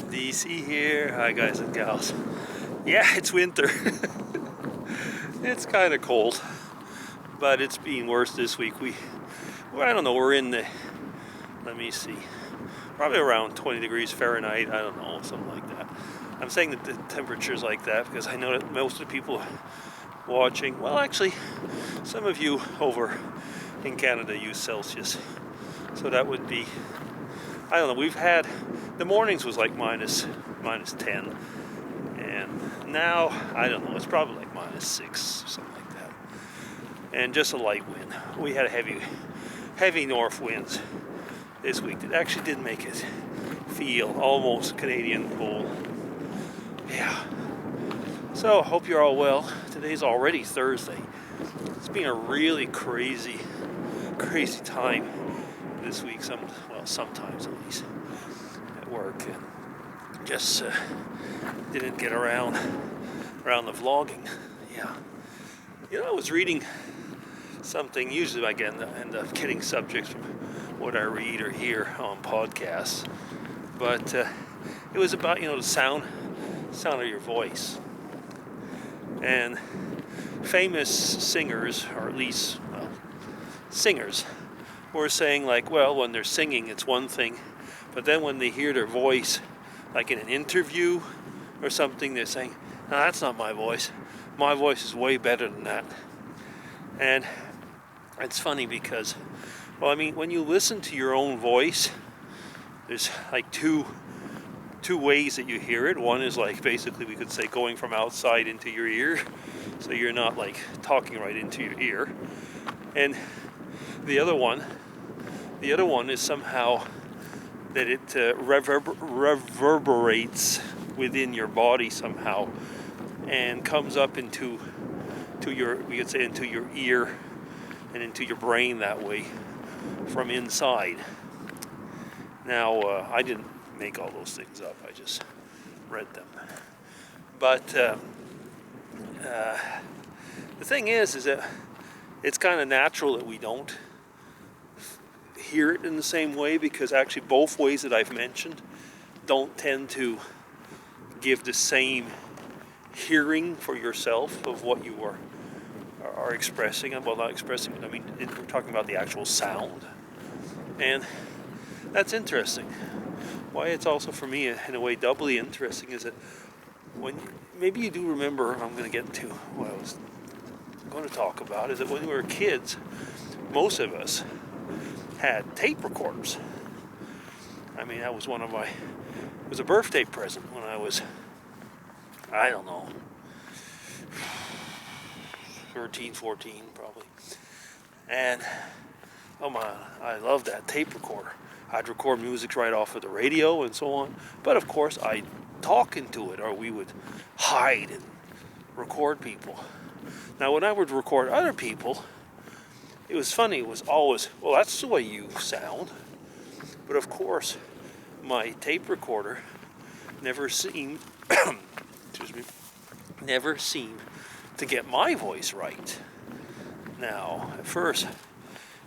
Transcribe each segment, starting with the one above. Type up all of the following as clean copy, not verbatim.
DC here. Hi guys and gals. Yeah, it's winter. It's kind of cold, but it's been worse this week. I don't know, we're in the, let me see, probably around 20 degrees Fahrenheit. I don't know, something like that. I'm saying that the temperature's like that because I know that most of the people watching, well, actually, some of you over in Canada use Celsius. So that would be, I don't know, we've had, the mornings was like minus 10. And now, I don't know, it's probably like minus 6, something like that. And just a light wind. We had heavy north winds this week that actually did make it feel almost Canadian cold. Yeah. So, hope you're all well. Today's already Thursday. It's been a really crazy time this week. Sometimes at least at work, and just didn't get around the vlogging. Yeah. You know, I was reading something. Usually I end up getting subjects from what I read or hear on podcasts, but it was about, the sound of your voice. And famous singers, or at least singers, were saying like, well, when they're singing it's one thing, but then when they hear their voice, like in an interview or something, they're saying, no, that's not my voice. My voice is way better than that. And it's funny because, well, I mean, when you listen to your own voice, there's like two ways that you hear it. One is like, basically we could say going from outside into your ear, so you're not like talking right into your ear. And the other one is somehow that it reverberates within your body somehow and comes up into your ear and into your brain that way from inside. Now, I didn't make all those things up. I just read them. But the thing is that it's kind of natural that we don't hear it in the same way, because actually both ways that I've mentioned don't tend to give the same hearing for yourself of what you are expressing. Well, not expressing, but I mean, we're talking about the actual sound. And that's interesting. Why it's also for me in a way doubly interesting is that maybe you do remember, I'm going to get into what I was going to talk about, is that when we were kids, most of us had tape recorders. I mean, that was it was a birthday present when I was, I don't know, 13, 14 probably. And oh my, I loved that tape recorder. I'd record music right off of the radio and so on. But of course, I'd talk into it, or we would hide and record people. Now, when I would record other people, it was funny. It was always, well, that's the way you sound. But of course, my tape recorder never seemed, to get my voice right. Now, at first,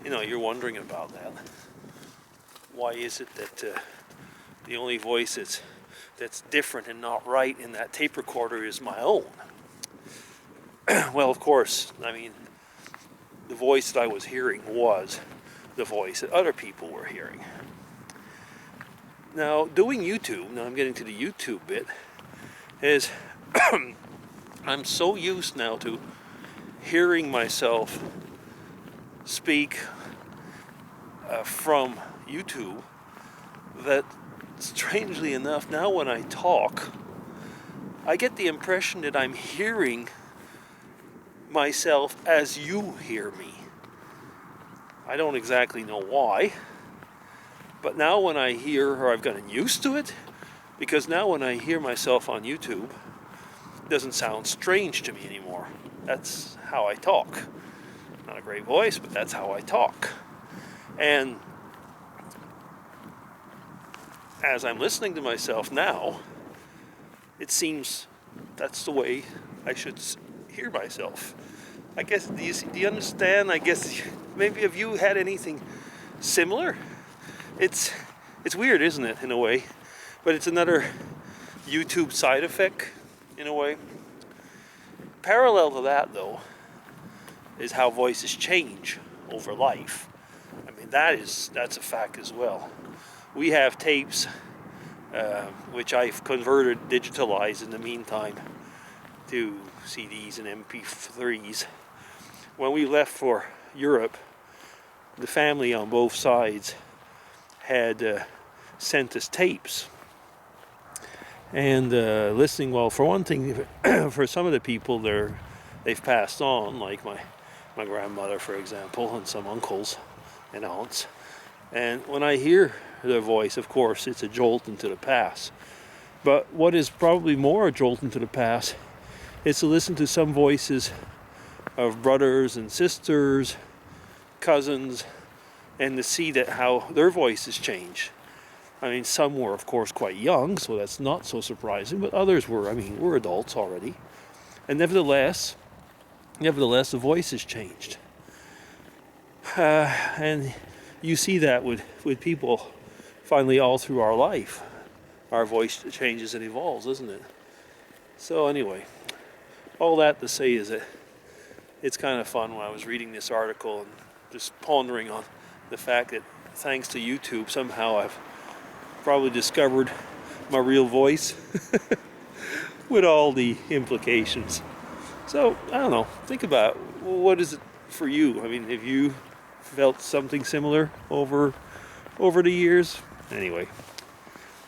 you're wondering about that. Why is it that the only voice that's different and not right in that tape recorder is my own? Well, of course, I mean, the voice that I was hearing was the voice that other people were hearing. Now, doing YouTube, now I'm getting to the YouTube bit, is I'm so used now to hearing myself speak from YouTube that, strangely enough, now when I talk, I get the impression that I'm hearing myself as you hear me. I don't exactly know why, but now when I hear, or I've gotten used to it, because now when I hear myself on YouTube, it doesn't sound strange to me anymore. That's how I talk. Not a great voice, but that's how I talk. And as I'm listening to myself now, it seems that's the way I should hear myself. I guess, do you understand? I guess, maybe have you had anything similar? It's weird, isn't it, in a way? But it's another YouTube side effect in a way. Parallel to that, though, is how voices change over life. I mean, that's a fact as well. We have tapes, which I've converted, digitalized in the meantime, to CDs and MP3s. When we left for Europe, the family on both sides had sent us tapes. And listening, well, for one thing, for some of the people they've passed on, like my grandmother, for example, and some uncles and aunts. And when I hear their voice, of course, it's a jolt into the past. But what is probably more a jolt into the past is to listen to some voices of brothers and sisters, cousins, and to see that how their voices change. I mean, some were, of course, quite young, so that's not so surprising, but others were, we're adults already. And nevertheless, the voices changed. And you see that with people finally all through our life. Our voice changes and evolves, isn't it? So anyway, all that to say is that it's kind of fun when I was reading this article and just pondering on the fact that thanks to YouTube, somehow I've probably discovered my real voice with all the implications. So, I don't know, think about what is it for you? I mean, have you felt something similar over the years? Anyway,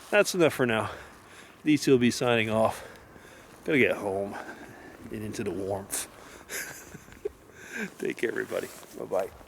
that's enough for now. DC will be signing off. Gotta get home and into the warmth. Take care, everybody. Bye-bye.